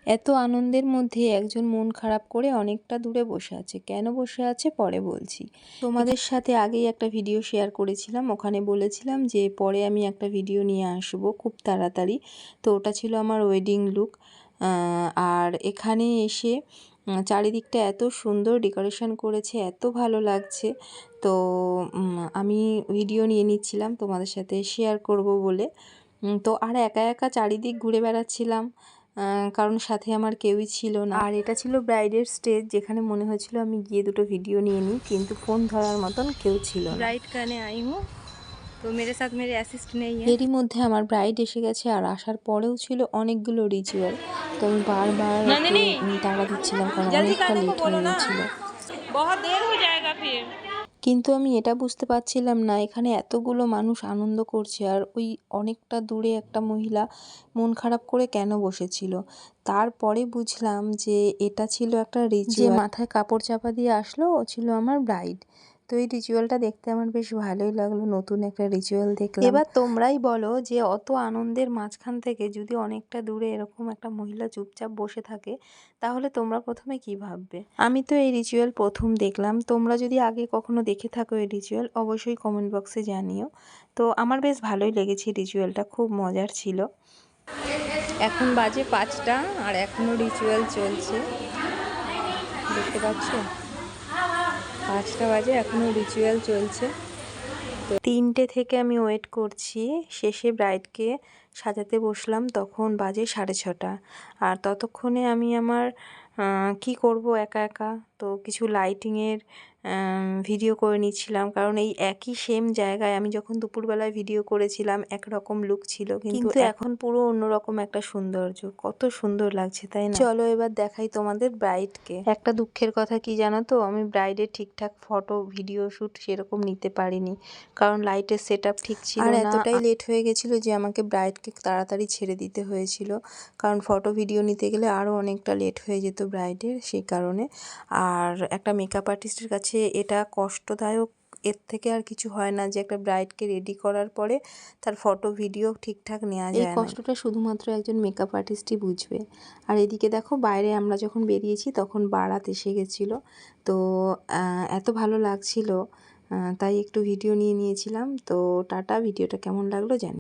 এত আনন্দের মধ্যে একজন মন খারাপ করে অনেকটা দূরে বসে আছে। কেন বসে আছে পরে বলছি। তোমাদের সাথে আগেই একটা ভিডিও শেয়ার করেছিলাম, ওখানে বলেছিলাম যে পরে আমি একটা ভিডিও নিয়ে আসবো খুব তাড়াতাড়ি। তো ওটা ছিল আমার ওয়েডিং লুক। আর এখানে এসে চারিদিকটা এত সুন্দর ডেকোরেশন করেছে, এত ভালো লাগছে। তো আমি ভিডিও নিয়ে নিচ্ছিলাম তোমাদের সাথে শেয়ার করব বলে। তো আর একা একা চারিদিক ঘুরে বেড়াচ্ছিলাম, কারণ সাথে আমার কেউই ছিল না। আর এটা ছিল ব্রাইডের স্টেজ, যেখানে মনে হয়েছিল আমি গিয়ে দুটো ভিডিও নিয়ে নিই, কিন্তু ফোন ধরার মতন কেউ ছিল না। ब्राइड करने आई हूँ तो मेरे साथ मेरे असिस्ट नहीं है। এরই মধ্যে আমার ব্রাইড এসে গেছে, আর আসার পরেও ছিল অনেকগুলো রিচুয়াল। তো আমি বারবার ওকে তাড়া দিচ্ছিলাম, কারণ অনেকটা লেট হয়ে গেছিলো। बहुत देर हो जाएगा फिर। কিন্তু আমি এটা বুঝতে পারছিলাম না এখানে এতগুলো মানুষ আনন্দ করছে, আর ওই অনেকটা দূরে একটা মহিলা মন খারাপ করে কেন বসেছিল। তারপরে বুঝলাম যে এটা ছিল একটা রিচুয়াল। যে মাথায় কাপড় চাপা দিয়ে আসলো ও ছিল আমার ব্রাইড। তো এই রিচুয়ালটা দেখতে আমার বেশ ভালোই লাগলো, নতুন একটা রিচুয়াল দেখলাম। এবার তোমরাই বলো যে অত আনন্দের মাঝখান থেকে যদি অনেকটা দূরে এরকম একটা মহিলা চুপচাপ বসে থাকে, তাহলে তোমরা প্রথমে কি ভাববে? আমি তো এই রিচুয়াল প্রথম দেখলাম। তোমরা যদি আগে কখনো দেখে থাকো এই রিচুয়াল, অবশ্যই কমেন্ট বক্সে জানিও। তো আমার বেশ ভালোই লেগেছে রিচুয়ালটা, খুব মজার ছিল। এখন বাজে 5টা আর এখনও রিচুয়াল চলছে, দেখতে পাচ্ছ? 5টা বাজে, এখনও রিচুয়াল চলছে। তো 3টে থেকে আমি ওয়েট করছি। শেষে ব্রাইডকে সাজাতে বসলাম, তখন বাজে 6:30। আর ততক্ষণে আমি আমার কি করব একা একা, তো কিছু লাইটিংয়ের ভিডিও করে নিচ্ছিলাম। কারণ এই একই সেম জায়গায় আমি যখন দুপুরবেলায় ভিডিও করেছিলাম একরকম লুক ছিল, কিন্তু এখন পুরো অন্যরকম একটা সৌন্দর্য। কত সুন্দর লাগছে, তাই না? চলো এবার দেখাই তোমাদের ব্রাইডকে। একটা দুঃখের কথা কি জানো তো, আমি ব্রাইডের ঠিকঠাক ফটো ভিডিও শ্যুট সেরকম নিতে পারিনি, কারণ লাইটের সেটআপ ঠিক ছিল না। আর এতটাই লেট হয়ে গেছিলো যে আমাকে ব্রাইডকে তাড়াতাড়ি ছেড়ে দিতে হয়েছিল, কারণ ফটো ভিডিও নিতে গেলে আরও অনেকটা লেট হয়ে যেত ব্রাইডের, সেই কারণে। আর একটা মেকআপ আর্টিস্টের কাছে এটা কষ্টদায়ক, এর থেকে আর কিছু হয় না যে একটা ব্রাইডকে রেডি করার পরে তার ফটো ভিডিও ঠিকঠাক নেওয়া যায় না। এই কষ্টটা শুধুমাত্র একজন মেকআপ আর্টিস্টই বুঝবে। আর এদিকে দেখো, বাইরে আমরা যখন বেরিয়েছি তখন বারাত এসে গেছিলো। তো এত ভালো লাগছিল, তাই একটু ভিডিও নিয়ে নিয়েছিলাম। তো টাটা, ভিডিওটা কেমন লাগলো জানি।